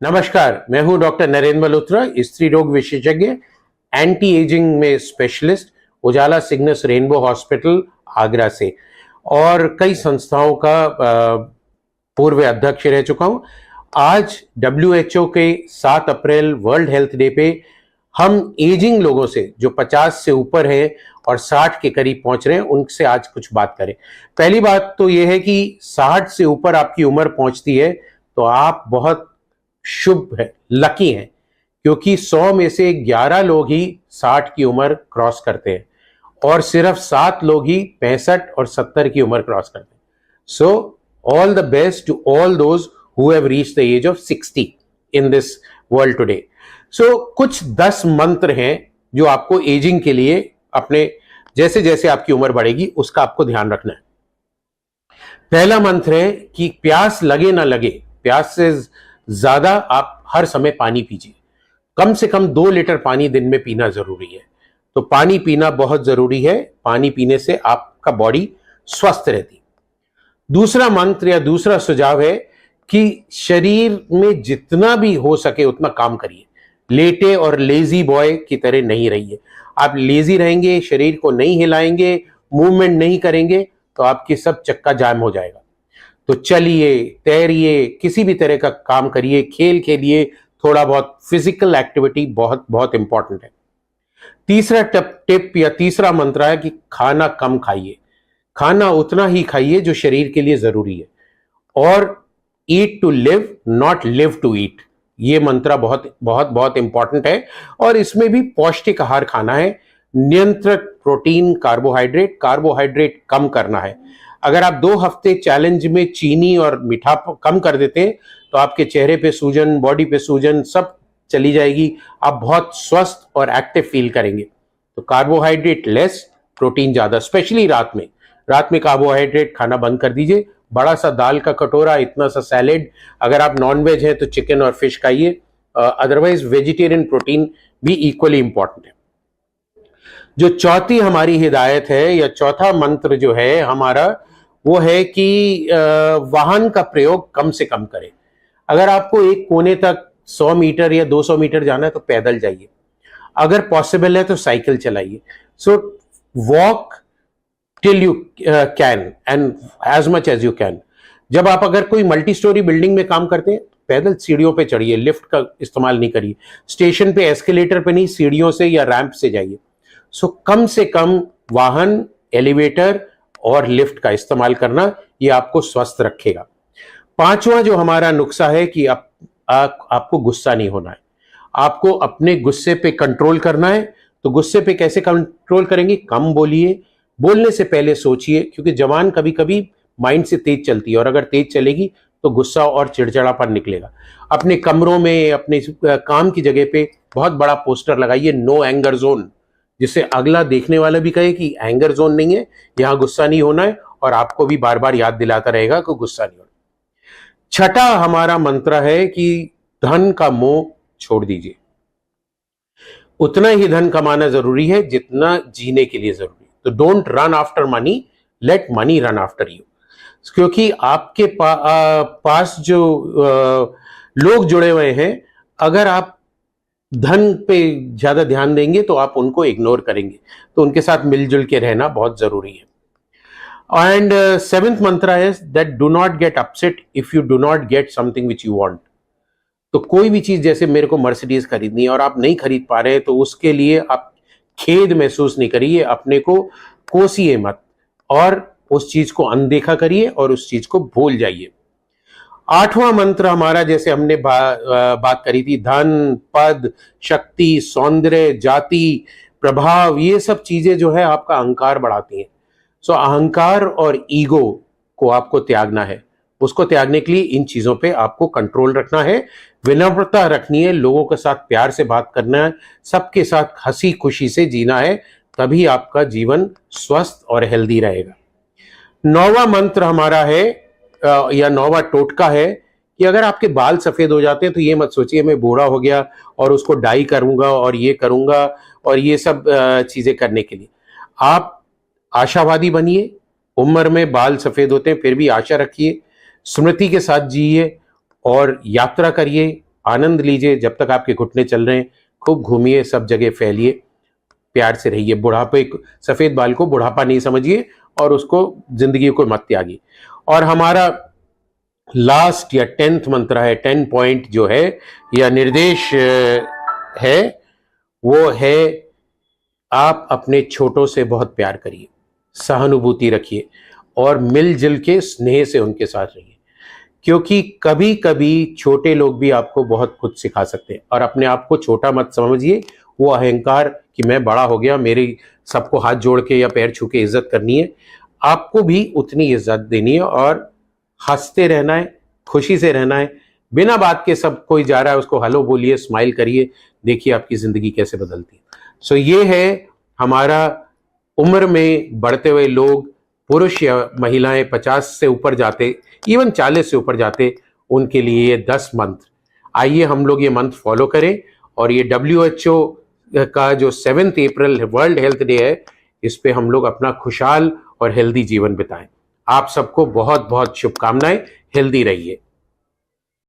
नमस्कार, मैं हूं डॉक्टर नरेंद्र मल्होत्रा, स्त्री रोग विशेषज्ञ, एंटी एजिंग में स्पेशलिस्ट, उजाला सिग्नस रेनबो हॉस्पिटल आगरा से और कई संस्थाओं का पूर्व अध्यक्ष रह चुका हूं। आज WHO के 7 अप्रैल वर्ल्ड हेल्थ डे पे हम एजिंग लोगों से जो 50 से ऊपर है और 60 के करीब पहुंच रहे हैं उनसे आज कुछ बात करें। पहली बात तो यह है कि 60 से ऊपर आपकी उम्र पहुंचती है तो आप बहुत शुभ है, लकी हैं, क्योंकि 100 में से 11 लोग ही 60 की उम्र क्रॉस करते हैं और सिर्फ 7 लोग ही 65 और 70 की उम्र क्रॉस करते हैं। So all the best to all those who have reached the age of 60 in this world today. So कुछ 10 मंत्र हैं जो आपको एजिंग के लिए अपने जैसे जैसे आपकी उम्र बढ़ेगी उसका आपको ध्यान रखना है। पहला मंत्र है कि प्यास लगे ना लगे, प्यास से ज्यादा आप हर समय पानी पीजिए। कम से कम 2 लीटर पानी दिन में पीना जरूरी है। तो पानी पीना बहुत जरूरी है। पानी पीने से आपका बॉडी स्वस्थ रहती। दूसरा मंत्र या दूसरा सुझाव है कि शरीर में जितना भी हो सके उतना काम करिए। लेटे और लेजी बॉय की तरह नहीं रहिए। आप लेजी रहेंगे, शरीर को नहीं हिलाएंगे, मूवमेंट नहीं करेंगे तो आपकी सब चक्का जाम हो जाएगा। तो चलिए, तैरिए, किसी भी तरह का काम करिए, खेल खेलिए, थोड़ा बहुत फिजिकल एक्टिविटी बहुत बहुत इंपॉर्टेंट है। तीसरा टिप या तीसरा मंत्र है कि खाना कम खाइए। खाना उतना ही खाइए जो शरीर के लिए जरूरी है। और eat to live, not live to eat, ये मंत्र बहुत बहुत बहुत इंपॉर्टेंट है। और इसमें भी पौष्टिक आहार खाना है। नियंत्रित प्रोटीन, कार्बोहाइड्रेट कम करना है। अगर आप 2 हफ्ते चैलेंज में चीनी और मीठा कम कर देते हैं तो आपके चेहरे पे सूजन, बॉडी पे सूजन सब चली जाएगी। आप बहुत स्वस्थ और एक्टिव फील करेंगे। तो कार्बोहाइड्रेट लेस, प्रोटीन ज्यादा, स्पेशली रात में। रात में कार्बोहाइड्रेट खाना बंद कर दीजिए। बड़ा सा दाल का कटोरा, इतना सा सैलेड, अगर आप नॉन वेज हैं तो चिकन और फिश खाइए। अदरवाइज वेजिटेरियन प्रोटीन भी इक्वली इंपॉर्टेंट है। जो चौथी हमारी हिदायत है या चौथा मंत्र जो है हमारा, वो है कि वाहन का प्रयोग कम से कम करें। अगर आपको एक कोने तक 100 मीटर या 200 मीटर जाना है तो पैदल जाइए। अगर पॉसिबल है तो साइकिल चलाइए। So walk till you can and as much as you can. जब आप अगर कोई मल्टी स्टोरी बिल्डिंग में काम करते हैं पैदल सीढ़ियों पे चढ़िए, लिफ्ट का इस्तेमाल नहीं करिए। स्टेशन पे एस्केलेटर पे नहीं, सीढ़ियों से या रैंप से जाइए। सो कम से कम वाहन, एलिवेटर और लिफ्ट का इस्तेमाल करना, ये आपको स्वस्थ रखेगा। पांचवा जो हमारा नुस्खा है कि आपको गुस्सा नहीं होना है। आपको अपने गुस्से पे कंट्रोल करना है। तो गुस्से पे कैसे कंट्रोल करेंगे? कम बोलिए, बोलने से पहले सोचिए, क्योंकि जबान कभी कभी माइंड से तेज चलती है और अगर तेज चलेगी तो गुस्सा और चिड़चिड़ापन निकलेगा। अपने कमरों में, अपने काम की जगह पे बहुत बड़ा पोस्टर लगाइए, नो एंगर जोन, जिससे अगला देखने वाला भी कहे कि एंगर जोन नहीं है, यहां गुस्सा नहीं होना है, और आपको भी बार बार याद दिलाता रहेगा कि गुस्सा नहीं होना। छठा हमारा मंत्र है कि धन का मोह छोड़ दीजिए। उतना ही धन कमाना जरूरी है जितना जीने के लिए जरूरी है। तो don't run after money, late money run after you. क्योंकि आपके पास जो लोग जुड़े हुए हैं, अगर आप धन पे ज्यादा ध्यान देंगे तो आप उनको इग्नोर करेंगे। तो उनके साथ मिलजुल के रहना बहुत जरूरी है। एंड 7th मंत्र है that do not get upset if you do not get something which you want. तो कोई भी चीज, जैसे मेरे को मर्सिडीज खरीदनी है और आप नहीं खरीद पा रहे तो उसके लिए आप खेद महसूस नहीं करिए, अपने को कोसिए मत और उस चीज को अनदेखा करिए और उस चीज को भूल जाइए। 8वां मंत्र हमारा, जैसे हमने बात करी थी, धन, पद, शक्ति, सौंदर्य, जाति, प्रभाव, ये सब चीजें जो है आपका अहंकार बढ़ाती हैं। सो अहंकार और ईगो को आपको त्यागना है। उसको त्यागने के लिए इन चीजों पे आपको कंट्रोल रखना है, विनम्रता रखनी है, लोगों के साथ प्यार से बात करना है, सबके साथ हंसी खुशी से जीना है, तभी आपका जीवन स्वस्थ और हेल्दी रहेगा। 9वां मंत्र हमारा है या 9वां टोटका है कि अगर आपके बाल सफेद हो जाते हैं तो ये मत सोचिए मैं बूढ़ा हो गया और उसको डाई करूंगा और ये करूंगा और ये सब चीजें करने के लिए आप आशावादी बनिए। उम्र में बाल सफेद होते हैं फिर भी आशा रखिए, स्मृति के साथ जिए और यात्रा करिए, आनंद लीजिए, जब तक आपके घुटने चल रहे हैं खूब घूमिए, सब जगह फैलिए, प्यार से रहिए। बुढ़ापे, सफेद बाल को बुढ़ापा नहीं समझिए और उसको जिंदगी को मत त्यागिए। और हमारा लास्ट या 10th मंत्र है, 10 पॉइंट जो है या निर्देश है, वो है आप अपने छोटों से बहुत प्यार करिए, सहानुभूति रखिए और मिलजुल के स्नेह से उनके साथ रहिए, क्योंकि कभी कभी छोटे लोग भी आपको बहुत कुछ सिखा सकते हैं। और अपने आप को छोटा मत समझिए, वो अहंकार कि मैं बड़ा हो गया, मेरी सबको हाथ जोड़ के या पैर छू के इज्जत करनी है, आपको भी उतनी इज्जत देनी है और हंसते रहना है, खुशी से रहना है। बिना बात के सब कोई जा रहा है उसको हेलो बोलिए, स्माइल करिए, देखिए आपकी जिंदगी कैसे बदलती है। सो ये है हमारा उम्र में बढ़ते हुए लोग, पुरुष या महिलाएं 50 से ऊपर जाते, इवन 40 से ऊपर जाते, उनके लिए ये 10 मंत्र। आइए हम लोग ये मंत्र फॉलो करें और ये WHO का जो 7 अप्रैल वर्ल्ड हेल्थ डे है, इस पे हम लोग अपना खुशहाल और हेल्दी जीवन बिताएं। आप सबको बहुत बहुत शुभकामनाएं, हेल्दी रहिए।